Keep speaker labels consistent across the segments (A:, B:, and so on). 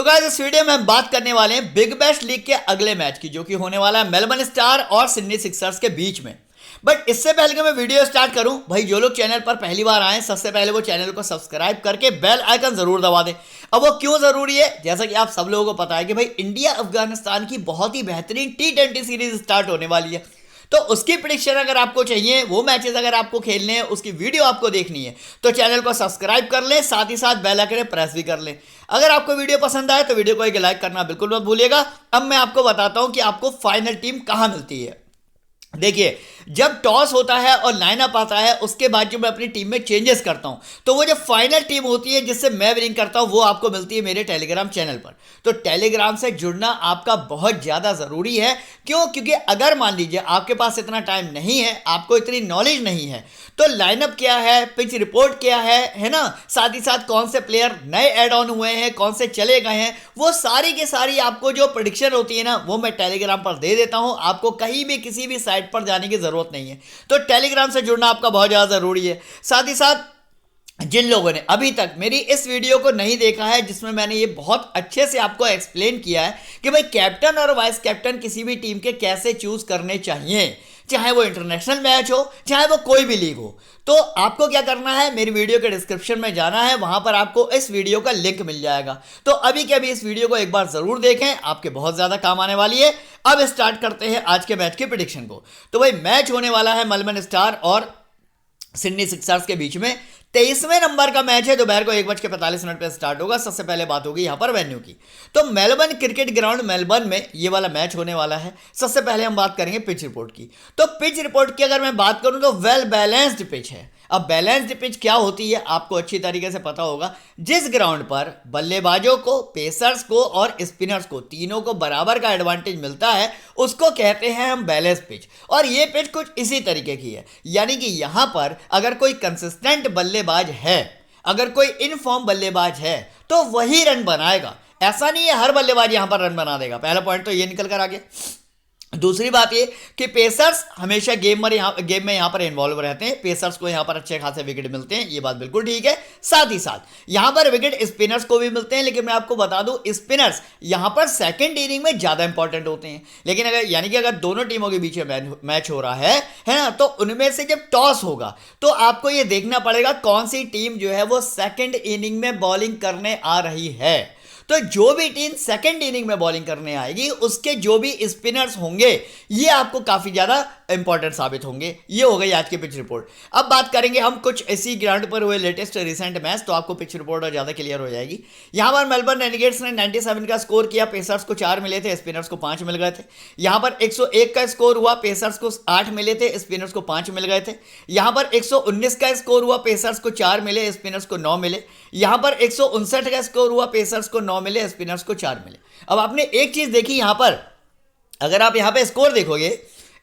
A: तो गाइस इस वीडियो में हम बात करने वाले हैं बिग बैश लीग के अगले मैच की, जो कि होने वाला है मेलबर्न स्टार और सिडनी सिक्सर्स के बीच में। बट इससे पहले कि मैं वीडियो स्टार्ट करूं, भाई जो लोग चैनल पर पहली बार आए सबसे पहले वो चैनल को सब्सक्राइब करके बेल आइकन जरूर दबा दें। अब वो क्यों जरूरी है, जैसा कि आप सब लोगों को पता है कि भाई इंडिया अफगानिस्तान की बहुत ही बेहतरीन T20 सीरीज स्टार्ट होने वाली है। तो उसकी प्रेडिक्शन अगर आपको चाहिए, वो मैचेस अगर आपको खेलने हैं, उसकी वीडियो आपको देखनी है, तो चैनल को सब्सक्राइब कर लें, साथ ही साथ बेल आइकन प्रेस भी कर लें। अगर आपको वीडियो पसंद आए तो वीडियो को एक लाइक करना बिल्कुल मत भूलिएगा। अब मैं आपको बताता हूं कि आपको फाइनल टीम कहां मिलती है। देखिए, जब टॉस होता है और लाइनअप आता है, उसके बाद जो मैं अपनी टीम में चेंजेस करता हूं, तो वो जो फाइनल टीम होती है जिससे मैं विनिंग करता हूं, वो आपको मिलती है मेरे टेलीग्राम चैनल पर। तो टेलीग्राम से जुड़ना आपका बहुत ज़्यादा ज़रूरी है। क्यों? क्योंकि अगर मान लीजिए आपके पास इतना टाइम नहीं है, आपको इतनी नॉलेज नहीं है, तो लाइनअप क्या है, पिच रिपोर्ट क्या है ना, साथ ही साथ कौन से प्लेयर नए एड ऑन हुए हैं, कौन से चले गए हैं, वो सारी की सारी आपको जो प्रेडिक्शन होती है ना, वो मैं टेलीग्राम पर दे देता हूं। आपको कहीं भी किसी भी साइट पर जाने की जरूरत नहीं है। तो टेलीग्राम से जुड़ना आपका बहुत ज़्यादा ज़रूरी है। साथ ही साथ जिन लोगों ने अभी तक मेरी इस वीडियो को नहीं देखा है, जिसमें मैंने ये बहुत अच्छे से आपको एक्सप्लेन किया है कि भाई कैप्टन और वाइस कैप्टन किसी भी टीम के कैसे चूज करने चाहिए, चाहे वो इंटरनेशनल मैच हो, चाहे वो कोई भी लीग हो, तो आपको क्या करना है, मेरी वीडियो के डिस्क्रिप्शन में जाना है, वहां पर आपको इस वीडियो का लिंक मिल जाएगा। तो अभी के अभी इस वीडियो को एक बार जरूर देखें, आपके बहुत ज्यादा काम आने वाली है। अब स्टार्ट करते हैं आज के मैच के प्रेडिक्शन को। तो भाई मैच होने वाला है मेलबर्न स्टार और सिडनी सिक्सर्स के बीच में। 23वें नंबर का मैच है, दोपहर को 1:45 पे स्टार्ट होगा। सबसे पहले बात होगी यहां पर वेन्यू की। तो मेलबर्न क्रिकेट ग्राउंड मेलबर्न में ये वाला मैच होने वाला है। सबसे पहले हम बात करेंगे पिच रिपोर्ट की। तो पिच रिपोर्ट की अगर मैं बात करूं तो वेल बैलेंस्ड पिच है। अब बैलेंस्ड पिच क्या होती है आपको अच्छी तरीके से पता होगा। जिस ग्राउंड पर बल्लेबाजों को, पेसर्स को और स्पिनर्स को, तीनों को बराबर का एडवांटेज मिलता है, उसको कहते हैं हम बैलेंस पिच। और ये पिच कुछ इसी तरीके की है, यानी कि यहां पर अगर कोई कंसिस्टेंट बल्लेबाज है, अगर कोई इनफॉर्म बल्लेबाज है, तो वही रन बनाएगा। ऐसा नहीं है हर बल्लेबाज यहां पर रन बना देगा। पहला पॉइंट तो ये निकल कर आ गया। दूसरी बात ये कि पेसर्स हमेशा गेम में यहां पर इन्वॉल्व रहते हैं। पेसर्स को यहां पर अच्छे खासे विकेट मिलते हैं, ये बात बिल्कुल ठीक है। साथ ही साथ यहां पर विकेट स्पिनर्स को भी मिलते हैं, लेकिन मैं आपको बता दूं स्पिनर्स यहां पर सेकंड इनिंग में ज्यादा इंपॉर्टेंट होते हैं। लेकिन अगर यानी कि अगर दोनों टीमों के बीच में मैच हो रहा है ना, तो उनमें से जब टॉस होगा तो आपको यह देखना पड़ेगा कौन सी टीम जो है वो सेकेंड इनिंग में बॉलिंग करने आ रही है। तो जो भी टीम सेकंड इनिंग में बॉलिंग करने आएगी, उसके जो भी स्पिनर्स होंगे, ये आपको काफी ज्यादा इंपॉर्टेंट साबित होंगे। ये हो गई आज की पिच रिपोर्ट। अब बात करेंगे हम कुछ इसी ग्राउंड पर हुए लेटेस्ट रिसेंट मैच, तो आपको पिच रिपोर्ट और ज्यादा क्लियर हो जाएगी। यहां पर मेलबर्न रेनेगेड्स ने 97 का स्कोर किया, पेसर्स को 4 मिले थे, स्पिनर्स को 5 मिल गए थे। यहां पर 101 का स्कोर हुआ, पेसर्स को 8 मिले थे, स्पिनर्स को 5 मिल गए थे। यहां पर 119 का स्कोर हुआ, पेसर्स को 4 मिले, स्पिनर्स को 9 मिले। यहां पर 159 का स्कोर हुआ, पेसर्स को 9 मिले, स्पिनर्स को 4 मिले। अब आपने एक चीज देखी यहां पर, अगर आप यहां पे स्कोर देखोगे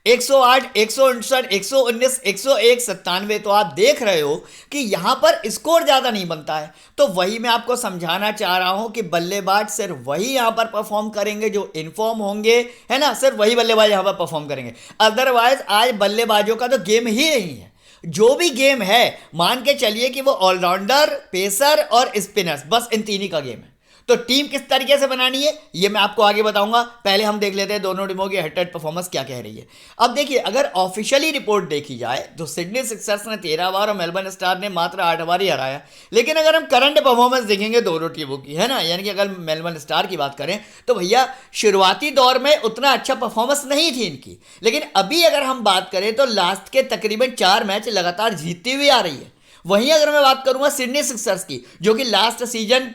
A: 108, 159, 119, 101, 97, तो आप देख रहे हो कि यहां पर स्कोर ज्यादा नहीं बनता है। तो वही मैं आपको समझाना चाह रहा हूं कि बल्लेबाज सिर्फ वही यहां पर परफॉर्म करेंगे जो इनफॉर्म होंगे, है ना, सिर्फ वही बल्लेबाज यहां पर परफॉर्म करेंगे। अदरवाइज आज बल्लेबाजों का तो गेम ही नहीं है। जो भी गेम है, मान के चलिए कि वो ऑलराउंडर, पेसर और स्पिनर्स, बस इन तीन ही का गेम है। तो टीम किस तरीके से बनानी है ये मैं आपको आगे बताऊंगा। पहले हम देख लेते हैं दोनों टीमों की हेड टू हेड परफॉर्मेंस क्या कह रही है। अब देखिए, अगर ऑफिशियली रिपोर्ट देखी जाए तो सिडनी सिक्सर्स ने 13 बार और मेलबर्न स्टार ने मात्र 8 बार ही हराया। लेकिन अगर हम करंट परफॉर्मेंस देखेंगे दोनों टीमों की, है ना, यानी कि अगर मेलबर्न स्टार की बात करें तो भैया शुरुआती दौर में उतना अच्छा परफॉर्मेंस नहीं थी इनकी। लेकिन अभी अगर हम बात करें तो लास्ट के तकरीबन 4 मैच लगातार जीतती हुई आ रही है। वहीं अगर मैं बात करूंगा सिडनी सिक्सर्स की, जो कि लास्ट सीजन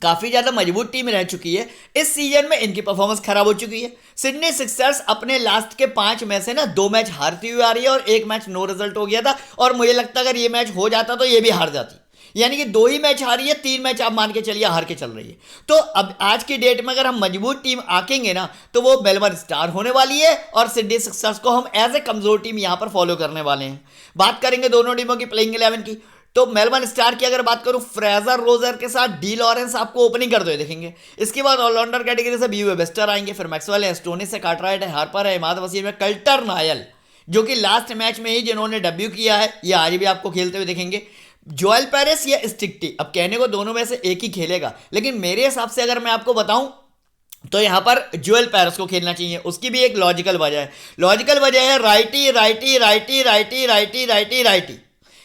A: काफी ज्यादा मजबूत टीम रह चुकी है, इस सीजन में इनकी परफॉर्मेंस खराब हो चुकी है। सिडनी सिक्सर्स अपने लास्ट के 5 में से ना 2 मैच हारती हुई आ रही है और 1 मैच नो रिजल्ट हो गया था। और मुझे लगता है अगर ये मैच हो जाता तो ये भी हार जाती, यानी कि 2 ही मैच हारी है, 3 मैच आप मान के चलिए हार के चल रही है। तो अब आज की डेट में अगर हम मजबूत टीम आकेंगे ना, तो वो मेलबर्न स्टार होने वाली है और सिडनी सिक्सर्स को हम एज ए कमजोर टीम यहां पर फॉलो करने वाले हैं। बात करेंगे दोनों टीमों की प्लेइंग 11 की। तो मेलबर्न स्टार की अगर बात करूं, फ्रेजर रोजर के साथ डी लॉरेंस आपको ओपनिंग करते हुए देखेंगे। इसके बाद ऑलराउंडर कैटेगरी से बीयू वेस्टर आएंगे, फिर मैक्सवेल है, स्टोनिस है, कार्टराइट है, हार्पर है, इमाद वसीम है, कल्टर नायल, जो कि लास्ट मैच में ही जिन्होंने डेब्यू किया है, ये आज भी आपको खेलते हुए देखेंगे। जोएल पेरिस या स्टिकटी, अब कहने को दोनों में से एक ही खेलेगा, लेकिन मेरे हिसाब से अगर मैं आपको बताऊं तो यहां पर जोएल पेरिस को खेलना चाहिए। उसकी भी एक लॉजिकल वजह है। लॉजिकल वजह है righty righty righty righty righty righty righty,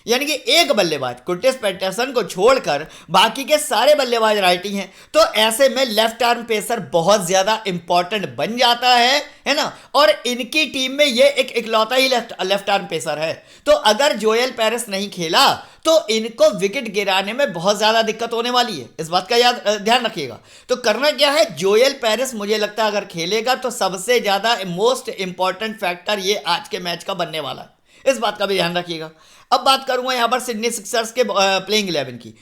A: यानी कि एक बल्लेबाज कुर्टिस पैटरसन को छोड़कर बाकी के सारे बल्लेबाज राइटी हैं। तो ऐसे में लेफ्ट आर्म पेसर बहुत ज्यादा इंपॉर्टेंट बन जाता है ना। और इनकी टीम में ये एक इकलौता ही लेफ्ट आर्म पेसर है। तो अगर जोएल पेरिस नहीं खेला तो इनको विकेट गिराने में बहुत ज्यादा दिक्कत होने वाली है, इस बात का ध्यान रखिएगा। तो करना क्या है, जोएल पेरिस मुझे लगता है अगर खेलेगा तो सबसे ज्यादा मोस्ट इंपॉर्टेंट फैक्टर ये आज के मैच का बनने वाला है, इस बात का भी ध्यान रखिएगा। अब बात करूंगा यहां पर सिडनी सिक्सर्स के प्लेइंग 11 की।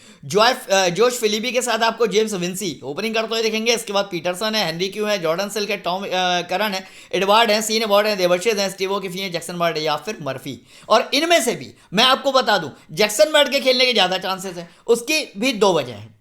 A: जोश फिलिपी के साथ आपको जेम्स विंसी ओपनिंग करते हुए दिखेंगे। इसके बाद पीटरसन है, हेनरी क्यू है, जॉर्डन सिल्क है, टॉम करन है, एडवर्ड है, सीन एबॉर्ड है, देवर्शेज है, स्टीवो किफी है, जैक्सन बर्ड है या फिर मर्फी। और इनमें से भी मैं आपको बता दूं जैक्सन बर्ड के खेलने के ज्यादा चांसेस है। उसकी भी दो वजह है।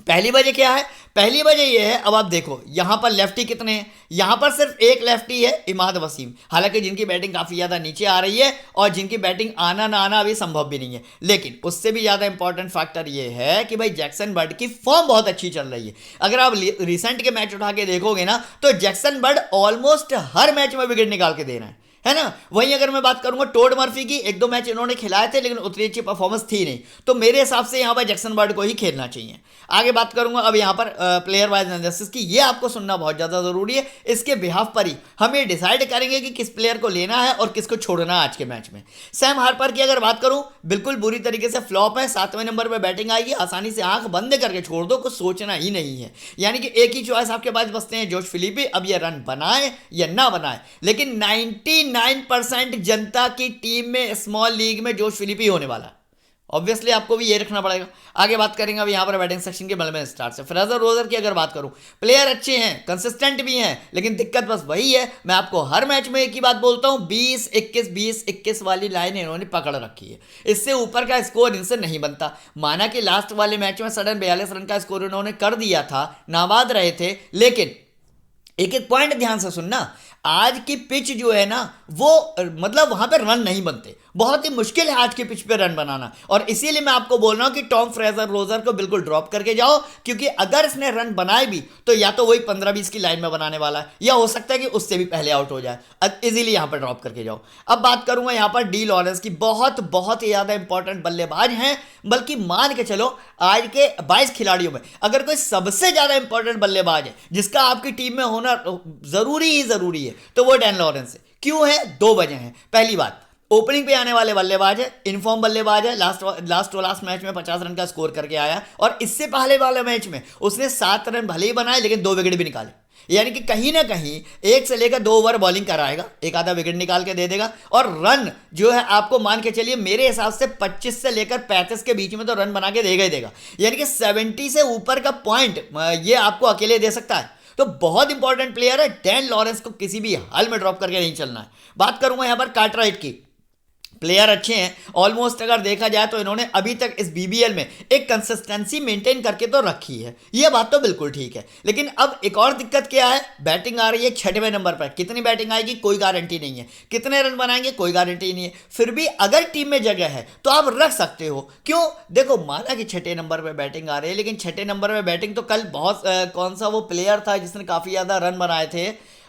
A: पहली वजह क्या है, पहली वजह यह है, अब आप देखो यहां पर लेफ्टी कितने हैं, यहां पर सिर्फ एक लेफ्टी है, इमाद वसीम, हालांकि जिनकी बैटिंग काफी ज्यादा नीचे आ रही है और जिनकी बैटिंग आना ना आना अभी संभव भी नहीं है। लेकिन उससे भी ज्यादा इंपॉर्टेंट फैक्टर यह है कि भाई जैक्सन बर्ड की फॉर्म बहुत अच्छी चल रही है। अगर आप रिसेंट के मैच उठा के देखोगे ना तो जैक्सन बर्ड ऑलमोस्ट हर मैच में विकेट निकाल के दे रहे हैं, है ना। वहीं अगर मैं बात करूंगा टोड मर्फी की, एक दो मैच इन्होंने खिलाए थे लेकिन उतनी अच्छी परफॉर्मेंस थी नहीं, तो मेरे हिसाब से यहां पर जैक्सन बर्ड को ही खेलना चाहिए। आगे बात करूंगा अब यहां पर प्लेयर वाइज एनालिसिस की, ये आपको सुनना बहुत ज्यादा जरूरी है। इसके बिहाफ पर ही हम ये डिसाइड करेंगे कि किस प्लेयर को लेना है और किसको छोड़ना है आज के मैच में। सैम हार्पर की अगर बात करूं, बिल्कुल बुरी तरीके से फ्लॉप है, 7वें नंबर पर बैटिंग आएगी, आसानी से आंख बंद करके छोड़ दो, कुछ सोचना ही नहीं है। यानी कि एक ही चॉइस आपके पास बचते हैं, जोश फिलिपी। अब ये रन बनाए या ना बनाए, लेकिन 99% जनता की टीम में स्मॉल लीग में जोश फिलिपी होने वाला है। ऑब्वियसली आपको भी ये रखना पड़ेगा। आगे बात करेंगे अब यहाँ पर बैटिंग सेक्शन के मेलबर्न स्टार से। फ्रेजर रोजर की अगर बात करूं, प्लेयर अच्छे हैं, कंसिस्टेंट भी हैं, लेकिन दिक्कत बस वही है, मैं आपको हर मैच में एक ही बात बोलता हूं, 20-21 वाली लाइन इन्होंने पकड़ रखी है। इससे ऊपर का स्कोर इनसे नहीं बनता। माना कि लास्ट वाले मैच में सडन 42 रन का स्कोर इन्होंने कर दिया था, नाबाद रहे थे, लेकिन एक एक पॉइंट ध्यान से सुनना, आज की पिच जो है ना वो मतलब वहां पर रन नहीं बनते, बहुत ही मुश्किल है आज की पिच पे रन बनाना। और इसीलिए मैं आपको बोल रहा हूं कि टॉम फ्रेजर रोजर को बिल्कुल ड्रॉप करके जाओ, क्योंकि अगर इसने रन बनाए भी तो या तो वही 15-20 की लाइन में बनाने वाला है, या हो सकता है कि उससे भी पहले आउट हो जाए। इजीली यहां पर ड्रॉप करके जाओ। अब बात करूंगा यहां पर डी लॉरेंस की, बहुत बहुत ही ज्यादा इंपॉर्टेंट बल्लेबाज हैं, बल्कि मान के चलो आज के 22 खिलाड़ियों में अगर कोई सबसे ज्यादा इंपॉर्टेंट बल्लेबाज है जिसका आपकी टीम में होना जरूरी ही जरूरी है तो वो डैन लॉरेंस है। क्यों है, दो वजह हैं। पहली बात, ओपनिंग पे आने वाले बल्लेबाज है, इनफॉर्म बल्लेबाज है, लास्ट मैच में 50 रन का स्कोर करके आया, और इससे पहले वाले मैच में उसने 7 रन भले ही बनाए लेकिन 2 विकेट भी निकाले। यानी कि कहीं ना कहीं 1 से लेकर 2 ओवर बॉलिंग कराएगा, एक आधा विकेट निकाल के दे देगा, और रन जो है आपको मान के चलिए मेरे हिसाब से 25 से लेकर 35 के बीच में तो रन बना के देगा ही देगा। यानी कि 70 से ऊपर का पॉइंट ये आपको अकेले दे सकता है। तो बहुत इंपॉर्टेंट प्लेयर है, डैन लॉरेंस को किसी भी हाल में ड्रॉप करके नहीं चलना है। बात करूंगा यहां पर कार्टराइट की, प्लेयर अच्छे हैं, ऑलमोस्ट अगर देखा जाए तो इन्होंने अभी तक इस बीबीएल में एक कंसिस्टेंसी मेंटेन करके तो रखी है, ये बात तो बिल्कुल ठीक है। लेकिन अब एक और दिक्कत क्या है, बैटिंग आ रही है 6वें नंबर पर, कितनी बैटिंग आएगी कोई गारंटी नहीं है, कितने रन बनाएंगे कोई गारंटी नहीं है। फिर भी अगर टीम में जगह है तो आप रख सकते हो। क्यों, देखो माना कि 6ठे नंबर पर बैटिंग आ रही है, लेकिन 6ठे नंबर पर बैटिंग तो कल बहुत कौन सा वो प्लेयर था जिसने काफ़ी ज़्यादा रन बनाए थे,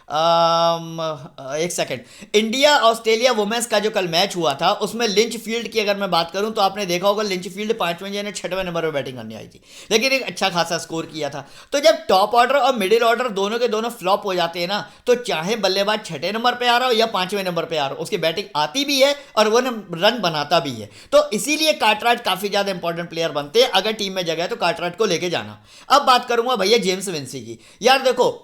A: एक सेकंड, इंडिया ऑस्ट्रेलिया वुमेन्स का जो कल मैच हुआ था उसमें लिंच फील्ड की अगर मैं बात करूं तो आपने देखा होगा लिंच फील्ड 5वें या 6वें नंबर पर बैटिंग करने आई थी, लेकिन एक अच्छा खासा स्कोर किया था। तो जब टॉप ऑर्डर और मिडिल ऑर्डर दोनों के दोनों फ्लॉप हो जाते हैं ना, तो चाहे बल्लेबाज 6ठे नंबर पर आ रहा हो या 5वें नंबर पर आ रहा हो, उसकी बैटिंग आती भी है और वो रन बनाता भी है। तो इसीलिए कार्टराइट काफी ज्यादा इंपॉर्टेंट प्लेयर बनते हैं, अगर टीम में जगह है तो कार्टराइट को लेके जाना। अब बात करूंगा भैया जेम्स विंसी की। यार देखो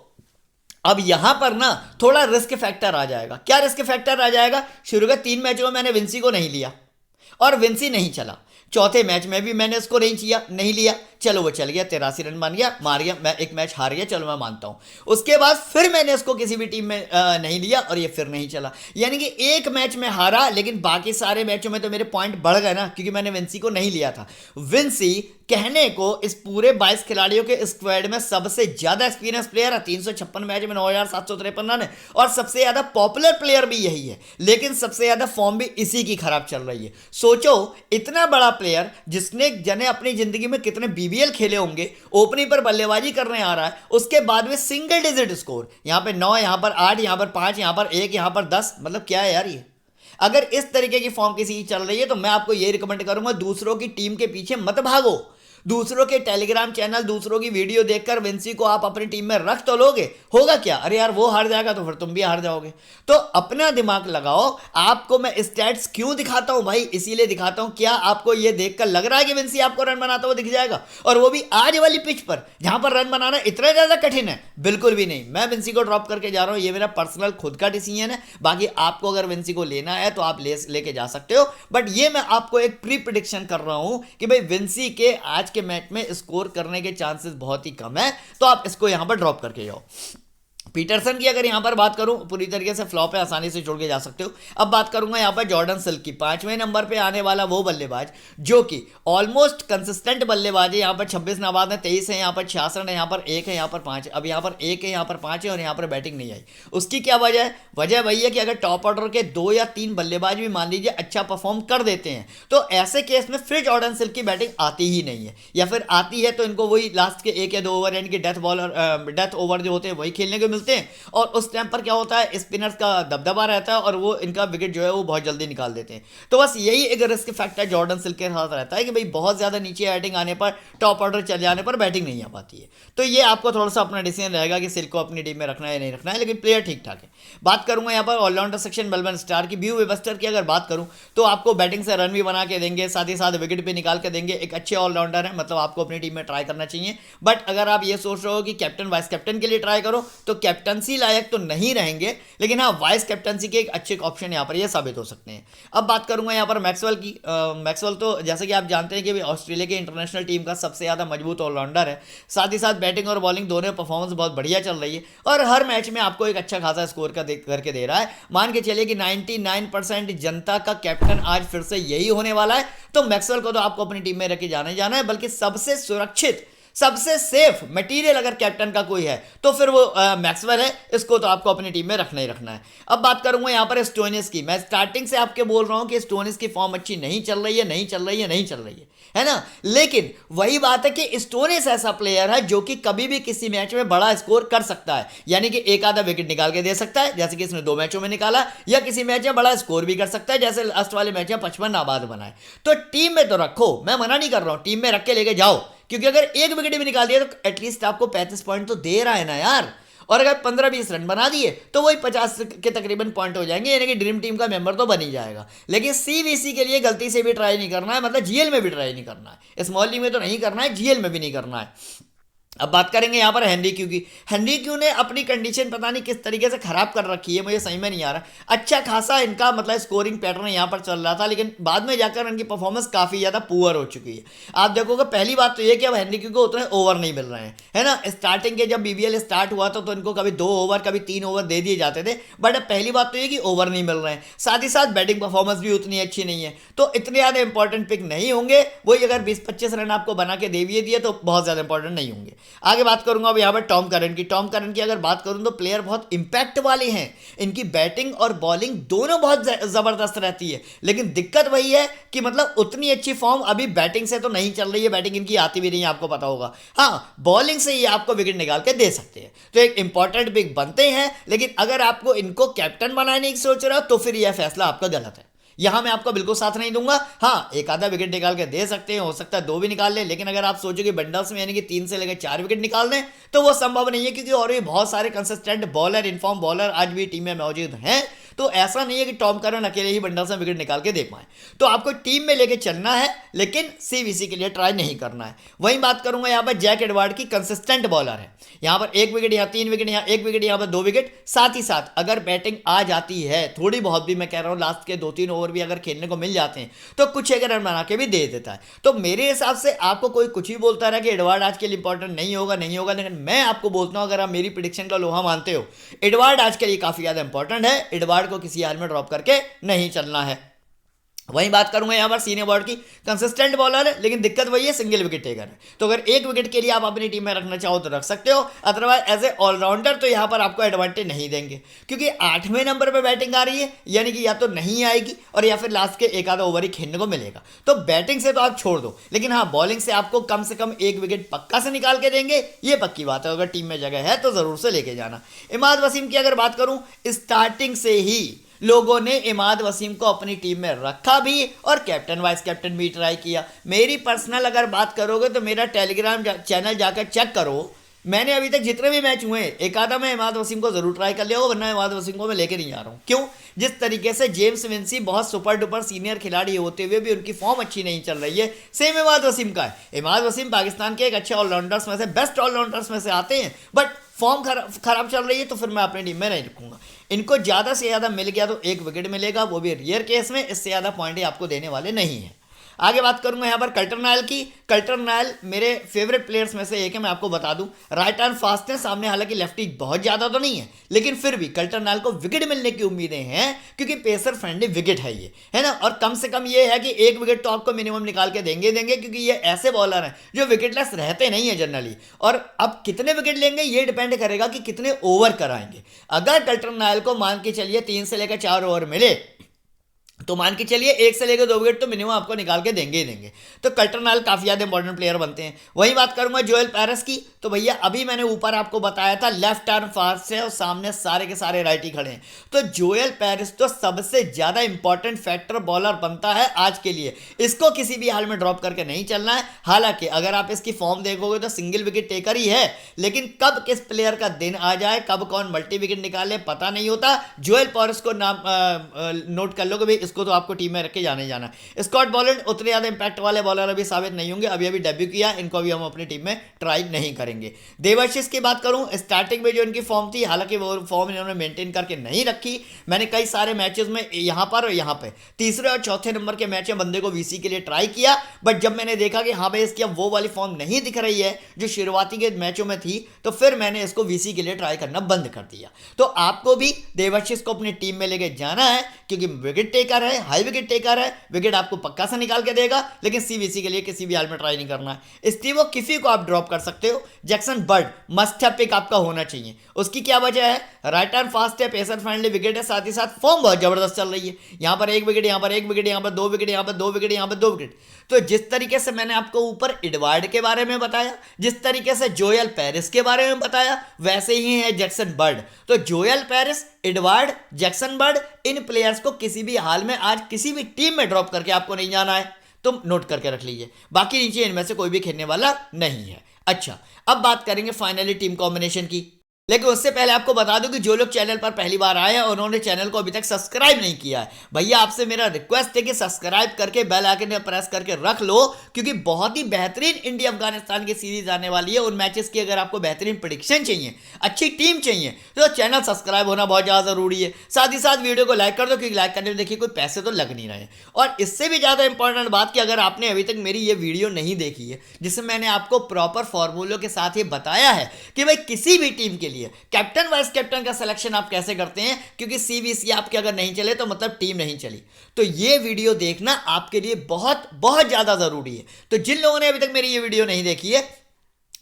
A: अब यहां पर ना थोड़ा रिस्क फैक्टर आ जाएगा। क्या रिस्क फैक्टर आ जाएगा, शुरू के 3 मैचों में मैंने विंसी को नहीं लिया और विंसी नहीं चला, चौथे मैच में भी मैंने इसको नहीं लिया, चलो वो चल गया, 83 रन बन गया, मार गया, मैं एक मैच हार गया, चलो मैं मानता हूं। उसके बाद फिर मैंने इसको किसी भी टीम में नहीं लिया और ये फिर नहीं चला। यानी कि एक मैच में हारा, लेकिन बाकी सारे मैचों में तो मेरे पॉइंट बढ़ गए ना, क्योंकि मैंने विंसी को नहीं लिया था। विंसी कहने को इस पूरे 22 खिलाड़ियों के स्क्वाड में सबसे ज्यादा एक्सपीरियंस प्लेयर है, 356 मैच में 9753 रन है, और सबसे ज्यादा पॉपुलर प्लेयर भी यही है, लेकिन सबसे ज्यादा फॉर्म भी इसी की खराब चल रही है। सोचो, इतना बड़ा प्लेयर जिसने जने अपनी जिंदगी में कितने बीबीएल खेले होंगे, ओपनिंग पर बल्लेबाजी करने आ रहा है, उसके बाद में सिंगल डिजिट स्कोर, यहां पर 9, यहां पर 8, यहां पर 5, यहां पर 1, यहां पर 10, मतलब क्या है यार ये। अगर इस तरीके की फॉर्म किसी की चल रही है तो मैं आपको ये रिकमेंड करूंगा, दूसरों की टीम के पीछे मत भागो। दूसरों के टेलीग्राम चैनल, दूसरों की वीडियो देखकर विंसी को आप अपनी टीम में रख तो लोगे, होगा क्या, अरे यार वो हार जाएगा तो फिर तुम भी हार जाओगे। तो अपना दिमाग लगाओ। आपको मैं स्टैट्स क्यों दिखाता हूं भाई, इसीलिए दिखाता हूं, क्या आपको ये देखकर लग रहा है कि विंसी आपको रन बनाता हुआ दिख जाएगा, और वो भी आज वाली पिच पर जहां पर रन बनाना इतना ज्यादा कठिन है? बिल्कुल भी नहीं। मैं विंसी को ड्रॉप करके जा रहा हूं, ये मेरा पर्सनल खुद का डिसीजन है। बाकी आपको अगर विंसी को लेना है तो आप लेके जा सकते हो, बट ये मैं आपको एक प्री प्रिडिक्शन कर रहा हूं कि भाई विंसी के आज के मैच में स्कोर करने के चांसेस बहुत ही कम है, तो आप इसको यहां पर ड्रॉप करके जाओ। पीटरसन की अगर यहां पर बात करूं, पूरी तरीके से फ्लॉप है, आसानी से छोड़ के जा सकते हो। अब बात करूंगा यहां पर जॉर्डन सिल्क की, 5वें नंबर पे आने वाला वो बल्लेबाज जो कि ऑलमोस्ट कंसिस्टेंट बल्लेबाज है। यहां पर 26 नाबाद है, 23 है, यहां पर 66 रन है, यहां पर 1 है, यहां पर 5 है। अब यहां पर 1 है, यहां पर 5 है, और यहां पर बैटिंग नहीं आई। उसकी क्या वजह है? वजह वही है कि अगर टॉप ऑर्डर के 2 या 3 बल्लेबाज भी मान लीजिए अच्छा परफॉर्म कर देते हैं, तो ऐसे केस में फिर जॉर्डन सिल्क की बैटिंग आती ही नहीं है, या फिर आती है तो इनको वही लास्ट के 1 या 2 ओवर, यानी कि डेथ ओवर जो होते हैं वही खेलने को मिलते हैं, और उस टाइम पर क्या होता है, स्पिनर्स का दबदबा रहता है और वो इनका विकेट जो है वो बहुत जल्दी निकाल देते हैं। तो बस यही एक रिस्क फैक्टर जॉर्डन सिल्क के साथ रहता है कि भाई बहुत ज्यादा नीचे बैटिंग आने पर, टॉप ऑर्डर चल जाने पर बैटिंग नहीं आ पाती है। तो ये आपको थोड़ा सा अपना डिसीजन रहेगा कि सिल्क को अपनी टीम में रखना है या नहीं रखना है, लेकिन प्लेयर ठीक ठाक है। बात करूंगा यहाँ पर ऑलराउंडर सेक्शन मेलबर्न स्टार की, व्यू वेबस्टर की अगर बात करूं तो आपको बैटिंग से रन भी बना के देंगे, साथ ही साथ विकेट भी निकाल के देंगे। एक अच्छे ऑलराउंडर है, मतलब आपको अपनी टीम में ट्राई करना चाहिए। बट अगर आप ये सोच रहे हो कि कैप्टन वाइस कैप्टन के लिए ट्राई करो, तो कैप्टनसी लायक तो नहीं रहेंगे, लेकिन हाँ वाइस कैप्टनसी के एक अच्छे ऑप्शन यहाँ पर ये साबित हो सकते हैं। अब बात करूंगा यहाँ पर मैक्सवेल की। मैक्सवेल तो जैसे कि आप जानते हैं कि ऑस्ट्रेलिया के इंटरनेशनल टीम का सबसे ज़्यादा मजबूत ऑलराउंडर है, साथ ही साथ बैटिंग और बॉलिंग दोनों परफॉर्मेंस बहुत बढ़िया चल रही है, और हर मैच में आपको एक अच्छा खासा स्कोर करके दे रहा है। मान के चलिए कि 99% जनता का कैप्टन आज फिर से यही होने वाला है, तो मैक्सवेल को तो आपको अपनी टीम में रख के जाना ही जाना है। बल्कि सबसे सुरक्षित, सबसे सेफ मटेरियल अगर कैप्टन का कोई है तो फिर वो मैक्सवेल है, इसको तो आपको अपनी टीम में रखना ही रखना है। अब बात करूंगा यहां पर स्टोनिस की। मैं स्टार्टिंग से आपके बोल रहा हूं कि स्टोनिस की फॉर्म अच्छी नहीं चल रही है, नहीं चल रही है, नहीं चल रही है ना। लेकिन वही बात है कि स्टोनिस ऐसा प्लेयर है जो कि कभी भी किसी मैच में बड़ा स्कोर कर सकता है, यानी कि एक आधा विकेट निकाल के दे सकता है, जैसे कि इसने 2 मैचों में निकाला, या किसी मैच में बड़ा स्कोर भी कर सकता है, जैसे लास्ट वाले मैच में 55 नाबाद बनाए। तो टीम में तो रखो, मैं मना नहीं कर रहा हूं, टीम में रख के लेके जाओ, क्योंकि अगर एक विकेट भी निकाल दिया तो एटलीस्ट आपको 35 पॉइंट तो दे रहा है ना यार। और अगर 15-20 रन बना दिए तो वही 50 के तकरीबन पॉइंट हो जाएंगे, यानी कि ड्रीम टीम का मेंबर तो बन ही जाएगा। लेकिन सीवीसी के लिए गलती से भी ट्राई नहीं करना है, मतलब जीएल में भी ट्राई नहीं करना है, स्मॉल लीग में तो नहीं करना है, जीएल में भी नहीं करना है। अब बात करेंगे यहाँ पर हेनरी क्यू की। हेनरी क्यू ने अपनी कंडीशन पता नहीं किस तरीके से खराब कर रखी है, मुझे समझ में नहीं आ रहा। अच्छा खासा इनका मतलब स्कोरिंग पैटर्न यहाँ पर चल रहा था, लेकिन बाद में जाकर इनकी परफॉर्मेंस काफ़ी ज़्यादा पुअर हो चुकी है। आप देखोगे पहली बात तो ये कि अब हेनरी क्यू को उतने ओवर नहीं मिल रहे हैं, है ना। स्टार्टिंग के जब बीबीएल स्टार्ट हुआ था तो इनको कभी 2 ओवर कभी 3 ओवर दे दिए जाते थे, बट अब पहली बात तो ये कि ओवर नहीं मिल रहे हैं, साथ ही साथ बैटिंग परफॉर्मेंस भी उतनी अच्छी नहीं है, तो इतने ज़्यादा इंपॉर्टेंट पिक नहीं होंगे। वही अगर 20-25 रन आपको बना के दे दिए तो बहुत ज़्यादा इंपॉर्टेंट नहीं होंगे। आगे बात करूंगा अब यहाँ पर टॉम करन की अगर बात करूं तो प्लेयर बहुत इंपैक्ट वाले हैं, इनकी बैटिंग और बॉलिंग दोनों बहुत जबरदस्त रहती है, लेकिन दिक्कत वही है कि मतलब उतनी अच्छी फॉर्म अभी बैटिंग से तो नहीं चल रही है, बैटिंग इनकी आती भी नहीं है, आपको पता होगा। हाँ, बॉलिंग से ये आपको विकेट निकाल के दे सकते हैं, तो एक इंपॉर्टेंट पिक बनते हैं। लेकिन अगर आपको इनको कैप्टन बनाने की सोच रहे हो तो फिर यह फैसला आपका गलत है, यहां मैं आपको बिल्कुल साथ नहीं दूंगा। हाँ, एक आधा विकेट निकाल के दे सकते हैं, हो सकता है 2 भी निकाल ले, लेकिन अगर आप सोचो कि बंडल्स में यानी कि 3 से लेकर 4 विकेट निकाल दें तो वो संभव नहीं है, क्योंकि और भी बहुत सारे कंसिस्टेंट बॉलर, इनफॉर्म बॉलर आज भी टीम में मौजूद हैं। तो ऐसा नहीं है कि टॉम करन अकेले ही बंडल से विकेट निकाल के दे पाए। तो आपको टीम में लेके चलना है, लेकिन सीवीसी के लिए ट्राई नहीं करना है। वहीं बात करूंगा यहाँ पर जैक एडवर्ड की, कंसिस्टेंट बॉलर है। यहाँ पर 1 विकेट, यहाँ 3 विकेट, यहाँ 1 विकेट, यहाँ पर 2 विकेट। साथ ही साथ अगर बैटिंग आ जाती है थोड़ी बहुत भी, मैं कह रहा हूँ लास्ट के 2-3 ओवर भी अगर खेलने को मिल जाते हैं तो कुछ एक रन बना के भी दे देता है। तो मेरे हिसाब से आपको कोई कुछ भी बोलता रहा कि एडवर्ड आज के लिए इंपॉर्टेंट नहीं होगा, नहीं होगा, लेकिन मैं आपको बोलता हूं, अगर आप मेरी प्रिडिक्शन का लोहा मानते हो, एडवर्ड आज के लिए काफी ज्यादा इंपॉर्टेंट है। एडवर्ड को किसी हाल में ड्रॉप करके नहीं चलना है। वहीं बात करूंगा यहाँ पर सीनियर बॉर्ड की, कंसिस्टेंट बॉलर है, लेकिन दिक्कत वही है, सिंगल विकेट टेकर है। तो अगर 1 विकेट के लिए आप अपनी टीम में रखना चाहो तो रख सकते हो, अदरवाइज एज ए ऑलराउंडर तो यहाँ पर आपको एडवांटेज नहीं देंगे, क्योंकि 8वें नंबर पर बैटिंग आ रही है, यानी कि या तो नहीं आएगी और या फिर लास्ट के एक आधा ओवर ही खेलने को मिलेगा। तो बैटिंग से तो आप छोड़ दो, लेकिन हाँ बॉलिंग से आपको कम से कम 1 विकेट पक्का से निकाल के देंगे, ये पक्की बात है। अगर टीम में जगह है तो जरूर से लेके जाना। इमाद वसीम की अगर बात करूं, स्टार्टिंग से ही लोगों ने इमाद वसीम को अपनी टीम में रखा भी और कैप्टन वाइस कैप्टन भी ट्राई किया। मेरी पर्सनल अगर बात करोगे तो मेरा टेलीग्राम चैनल जाकर चेक करो, मैंने अभी तक जितने भी मैच हुए एक आधा मैं इमाद वसीम को जरूर ट्राई कर लिया होगा, वरना इमाद वसीम को मैं लेके नहीं आ रहा हूँ। क्यों? जिस तरीके से जेम्स विंसी बहुत सुपर डुपर सीनियर खिलाड़ी होते हुए भी उनकी फॉर्म अच्छी नहीं चल रही है, सेम इमाद वसीम का है। इमाद वसीम पाकिस्तान के एक अच्छे ऑलराउंडर्स में से, बेस्ट ऑलराउंडर्स में से आते हैं, बट फॉर्म खराब चल रही है तो फिर मैं अपनी टीम में नहीं रखूंगा। इनको ज़्यादा से ज़्यादा मिल गया तो 1 विकेट मिलेगा, वो भी रेयर केस में, इससे ज़्यादा पॉइंट आपको देने वाले नहीं है। आगे बात करूंगा यहाँ पर कल्टर नायल की। कल्टर नायल मेरे फेवरेट प्लेयर्स में से एक है, मैं आपको बता दूं। राइट आर्म फास्ट है, सामने हालांकि लेफ्टी बहुत ज़्यादा तो नहीं है, लेकिन फिर भी कल्टर नायल को विकेट मिलने की उम्मीदें हैं, क्योंकि पेसर फ्रेंडली विकेट है ये, है ना। और कम से कम ये है कि 1 विकेट तो आपको मिनिमम निकाल के देंगे, क्योंकि ये ऐसे बॉलर हैं जो विकेटलेस रहते नहीं है जनरली। और अब कितने विकेट लेंगे ये डिपेंड करेगा कि कितने ओवर कराएंगे। अगर कल्टर नायल को मान के चलिए 3 से लेकर 4 ओवर मिले तो मान के चलिए 1 से लेकर 2 विकेट तो मिनिमम आपको निकाल के देंगे ही देंगे। तो कल्टर नायल काफ़ी ज़्यादा इंपॉर्टेंट प्लेयर बनते हैं। वही बात करूंगा जोएल पैरिस की, तो भैया अभी मैंने ऊपर आपको बताया था लेफ्ट आर्म फास्ट है और सामने सारे के सारे राइटी खड़े हैं, तो जोएल पैरिस तो सबसे ज़्यादा इंपॉर्टेंट फैक्टर बॉलर बनता है आज के लिए। इसको किसी भी हाल में ड्रॉप करके नहीं चलना है। हालांकि अगर आप इसकी फॉर्म देखोगे तो सिंगल विकेट टेकर ही है, लेकिन कब किस प्लेयर का दिन आ जाए, कब कौन मल्टी विकेट निकाले, पता नहीं होता। जोएल पैरिस को नाम नोट कर लो कि भाई इसको तो आपको टीम में रख के जाने जाना है। स्कॉट बॉलैंड उतने ज्यादा इंपैक्ट वाले बॉलर अभी साबित नहीं होंगे, अभी डेब्यू किया, इनको भी हम अपनी टीम में ट्राई नहीं करेंगे। देवाशीष की बात करूं, स्टार्टिंग में जो इनकी फॉर्म थी, हालांकि वो फॉर्म इन्होंने मेंटेन करके नहीं रखी। मैंने कई सारे मैचेस में यहां पर और यहां पे 3रे और 4थे नंबर के मैच में बंदे को वीसी के लिए ट्राई किया, बट जब मैंने देखा कि हाँ भाई इसकी अब वो वाली फॉर्म नहीं दिख रही है जो शुरुआती के मैचों में थी, तो फिर मैंने इसको वीसी के लिए ट्राई करना बंद कर दिया। तो आपको भी देवाशीष को अपनी टीम में लेके जाना है, क्योंकि विकेट टेकर है, हाई विकेट टेकर है, विकेट आपको पक्का से निकाल के देगा, लेकिन सीवीसी के लिए किसी भी हाल में ट्राई नहीं करना है। स्टीवो किफी को आप ड्रॉप कर सकते हो। Jackson Bird must have pick आपका होना चाहिए। उसकी क्या वजह है? राइट आर्म फास्ट है, पेसर फ्रेंडली विकेट है, साथ ही साथ फॉर्म बहुत जबरदस्त चल रही है। यहां पर 1 विकेट, यहां पर 1 विकेट, यहां पर 2 विकेट, यहां पर 2 विकेट, यहां पर 2 विकेट। तो जिस तरीके से मैंने आपको ऊपर एडवर्ड के बारे में बताया, जिस तरीके से जोएल पैरिस के बारे में बताया, वैसे ही है जैक्सन बर्ड। तो Joel Paris, Edward, Jackson Bird, इन प्लेयर्स को किसी भी हाल में आज किसी भी टीम में ड्रॉप करके आपको नहीं जाना है, तो नोट करके रख लीजिए। बाकी नीचे इनमें से कोई भी खेलने वाला नहीं है। अच्छा, अब बात करेंगे फाइनली टीम कॉम्बिनेशन की, लेकिन उससे पहले आपको बता दूं कि जो लोग चैनल पर पहली बार आए हैं उन्होंने चैनल को अभी तक सब्सक्राइब नहीं किया है, भैया आपसे मेरा रिक्वेस्ट है कि सब्सक्राइब करके बेल आइकन प्रेस करके रख लो, क्योंकि बहुत ही बेहतरीन इंडिया अफगानिस्तान की सीरीज आने वाली है। उन मैचेस की अगर आपको बेहतरीन प्रेडिक्शन चाहिए, अच्छी टीम चाहिए, तो चैनल सब्सक्राइब होना बहुत ज़्यादा जरूरी है। साथ ही साथ वीडियो को लाइक कर दो, क्योंकि लाइक करने में देखिए कोई पैसे तो लग नहीं रहे। और इससे भी ज़्यादा इंपॉर्टेंट बात कि अगर आपने अभी तक मेरी ये वीडियो नहीं देखी है, जिसमें मैंने आपको प्रॉपर फॉर्मूलों के साथ ये बताया है कि भाई किसी भी टीम के लिए कैप्टन वाइस कैप्टन का सिलेक्शन आप कैसे करते हैं, क्योंकि सीवीसी आपके अगर नहीं चले तो मतलब टीम नहीं चली, तो ये वीडियो देखना आपके लिए बहुत बहुत ज्यादा जरूरी है। तो जिन लोगों ने अभी तक मेरी ये वीडियो नहीं देखी है,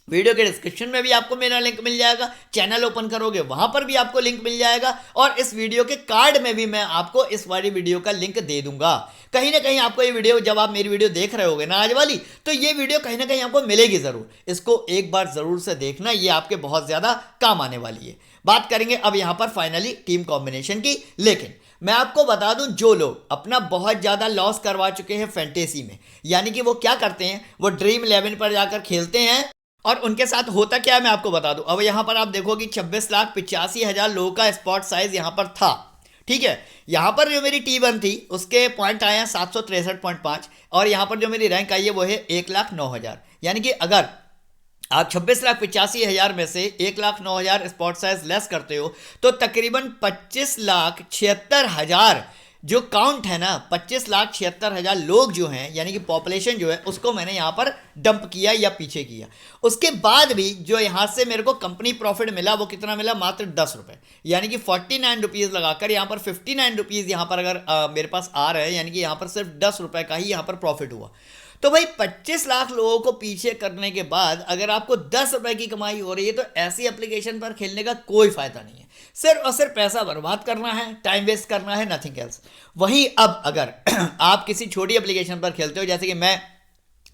A: वीडियो के डिस्क्रिप्शन में भी आपको मेरा लिंक मिल जाएगा, चैनल ओपन करोगे वहां पर भी आपको लिंक मिल जाएगा, और इस वीडियो के कार्ड में भी मैं आपको इस वाली वीडियो का लिंक दे दूंगा। कहीं ना कहीं आपको ये वीडियो, जब आप मेरी वीडियो देख रहे होगे ना आज वाली, तो ये वीडियो कहीं ना कहीं आपको मिलेगी जरूर। इसको एक बार जरूर से देखना, ये आपके बहुत ज्यादा काम आने वाली है। बात करेंगे अब यहां पर फाइनली टीम कॉम्बिनेशन की, लेकिन मैं आपको बता दूं जो लोग अपना बहुत ज़्यादा लॉस करवा चुके हैं फैंटेसी में, यानी कि वो क्या करते हैं, वो ड्रीम 11 पर जाकर खेलते हैं, और उनके साथ होता क्या है मैं आपको बता दूं। अब यहां पर आप देखो कि 26,85,000 लोगों का स्पॉट साइज यहां पर था, ठीक है। यहाँ पर जो मेरी T1 थी उसके पॉइंट आए हैं 763.5 और यहाँ पर जो मेरी रैंक आई है वो है 1,09,000। यानी कि अगर आप 26,85,000 में से 1,09,000 स्पॉट साइज लेस करते हो तो तकरीबन 25,76,000 जो काउंट है ना, 25,76,000 लोग जो हैं, यानी कि पॉपुलेशन जो है उसको मैंने यहाँ पर डंप किया या पीछे किया। उसके बाद भी जो यहाँ से मेरे को कंपनी प्रॉफिट मिला वो कितना मिला, मात्र 10 रुपये, यानी कि 49 रुपीज़ लगाकर यहाँ पर 59 रुपीज़ यहाँ पर अगर मेरे पास आ रहे हैं, यानी कि यहाँ पर सिर्फ 10 रुपये का ही यहाँ पर प्रॉफिट हुआ। तो भाई 25 लाख लोगों को पीछे करने के बाद अगर आपको 10 रुपए की कमाई हो रही है तो ऐसी एप्लीकेशन पर खेलने का कोई फायदा नहीं है। सिर्फ और सिर्फ पैसा बर्बाद करना है, टाइम वेस्ट करना है, नथिंग एल्स। वहीं अब अगर आप किसी छोटी एप्लीकेशन पर खेलते हो, जैसे कि मैं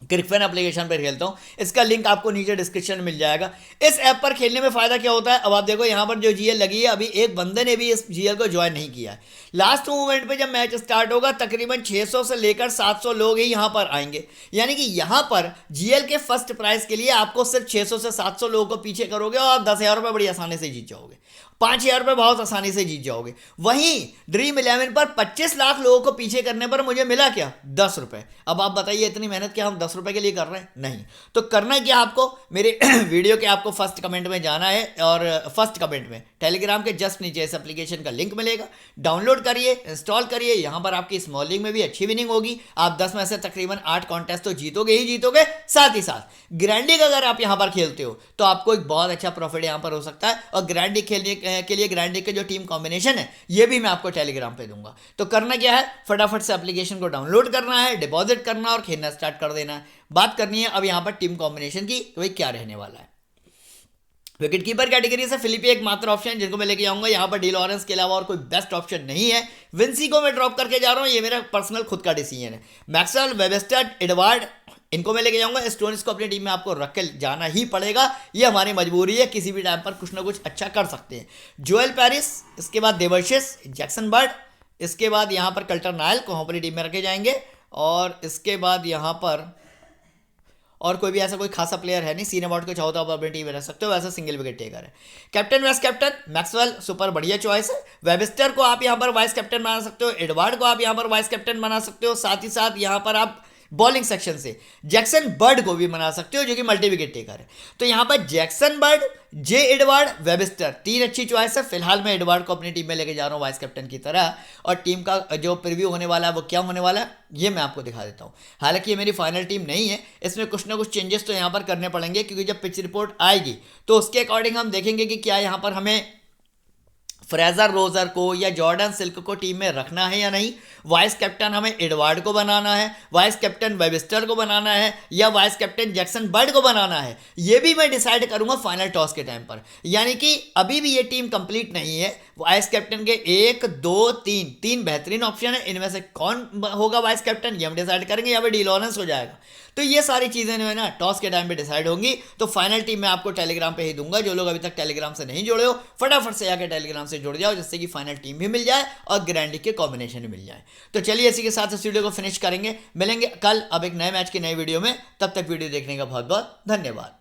A: क्रिकफन एप्लीकेशन पर खेलता हूँ, इसका लिंक आपको नीचे डिस्क्रिप्शन में मिल जाएगा। इस ऐप पर खेलने में फ़ायदा क्या होता है, अब आप देखो यहाँ पर जो जीएल लगी है, अभी एक बंदे ने भी इस जीएल को ज्वाइन नहीं किया है। लास्ट मोमेंट पे जब मैच स्टार्ट होगा तकरीबन 600 से लेकर 700 लोग ही यहाँ पर आएंगे, यानी कि यहाँ पर जीएल के फर्स्ट प्राइज के लिए आपको सिर्फ 600 से 700 लोगों को पीछे करोगे और 10,000 रुपये बड़ी आसानी से जीत जाओगे, 5,000 रुपये बहुत आसानी से जीत जाओगे। वहीं ड्रीम 11 पर 25 लाख लोगों को पीछे करने पर मुझे मिला क्या, 10 रुपये। अब आप बताइए इतनी मेहनत क्या हम 10 रुपये के लिए कर रहे हैं? नहीं। तो करना क्या आपको, मेरे वीडियो के आपको फर्स्ट कमेंट में जाना है और फर्स्ट कमेंट में टेलीग्राम के जस्ट नीचे इस एप्लीकेशन का लिंक मिलेगा, डाउनलोड करिए, इंस्टॉल करिए। यहाँ पर आपकी स्मॉल लीग में भी अच्छी विनिंग होगी, आप 10 में से तकरीबन 8 कॉन्टेस्ट तो जीतोगे ही जीतोगे। साथ ही साथ ग्रैंड लीग अगर आप यहाँ पर खेलते हो तो आपको एक बहुत अच्छा प्रॉफिट यहाँ पर हो सकता है। और ग्रैंड लीग खेलने के लिए ग्रैंड लीग के जो टीम कॉम्बिनेशन है ये भी मैं आपको टेलीग्राम पे दूंगा। तो करना क्या है, फटाफट से एप्लीकेशन को डाउनलोड करना है, डिपॉजिट करना और खेलना स्टार्ट कर देना है। बात करनी है अब यहाँ पर टीम कॉम्बिनेशन की, तो भाई क्या रहने वाला है। विकेट कीपर कैटेगरी से फिलिपी एक मात्र ऑप्शन जिनको मैं लेके आऊंगा। यहाँ पर डी लॉरेंस के अलावा और कोई बेस्ट ऑप्शन नहीं है। विंसी को मैं ड्रॉप करके जा रहा हूँ, ये मेरा पर्सनल खुद का डिसीजन है। मैक्सवेल, वेबस्टर, एडवर्ड, इनको मैं लेके जाऊंगा। स्टोन्स को अपनी टीम में आपको रख के जाना ही पड़ेगा, ये हमारी मजबूरी है, किसी भी टाइम पर कुछ ना कुछ अच्छा कर सकते हैं। जोएल पेरिस, इसके बाद देवर्शिस, जैक्सन बर्ड, इसके बाद यहाँ पर कल्टर नायल को अपनी टीम में रखे जाएंगे और इसके बाद यहाँ पर और कोई भी ऐसा कोई खासा प्लेयर है नहीं। सीन अवार्ड को चाहो तो आप अपनी टीम में रख सकते हो, वैसा सिंगल विकेट टेकर है। Captain vice captain Maxwell super बढ़िया चॉइस है। वेबस्टर को आप यहाँ पर वाइस कैप्टन बना सकते हो, एडवर्ड को आप यहाँ पर वाइस कैप्टन बना सकते हो। साथ ही साथ यहाँ पर आप बॉलिंग सेक्शन से जैक्सन बर्ड को भी बना सकते हो जो कि मल्टी विकेट टेकर है। तो यहाँ पर जैक्सन बर्ड, जे एडवर्ड, वेबस्टर, 3 अच्छी चॉइस है। फिलहाल मैं एडवर्ड को अपनी टीम में लेके जा रहा हूँ वाइस कैप्टन की तरह, और टीम का जो प्रीव्यू होने वाला है वो क्या होने वाला है ये मैं आपको दिखा देता हूँ। हालांकि ये मेरी फाइनल टीम नहीं है, इसमें कुछ ना कुछ चेंजेस तो यहाँ पर करने पड़ेंगे, क्योंकि जब पिच रिपोर्ट आएगी तो उसके अकॉर्डिंग हम देखेंगे कि क्या यहाँ पर हमें फ्रेजर रोजर को या जॉर्डन सिल्क को टीम में रखना है या नहीं। वाइस कैप्टन हमें एडवर्ड को बनाना है, वाइस कैप्टन वेबस्टर को बनाना है या वाइस कैप्टन जैक्सन बर्ड को बनाना है, ये भी मैं डिसाइड करूंगा फाइनल टॉस के टाइम पर। यानी कि अभी भी ये टीम कंप्लीट नहीं है। वाइस कैप्टन के 1, 2, 3 बेहतरीन ऑप्शन है, इनमें से कौन होगा वाइस कैप्टन ये हम डिसाइड करेंगे, या फिर डी लॉरेंस हो जाएगा। तो ये सारी चीज़ें जो है ना टॉस के टाइम पे डिसाइड होंगी। तो फाइनल टीम मैं आपको टेलीग्राम पे ही दूंगा। जो लोग अभी तक टेलीग्राम से नहीं जुड़े हो फटाफट से आकर टेलीग्राम से जुड़ जाओ, जिससे कि फाइनल टीम भी मिल जाए और ग्रैंड लीग के कॉम्बिनेशन भी मिल जाए। तो चलिए इसी के साथ इस वीडियो को फिनिश करेंगे, मिलेंगे कल अब एक नए मैच की नई वीडियो में। तब तक वीडियो देखने का बहुत बहुत धन्यवाद।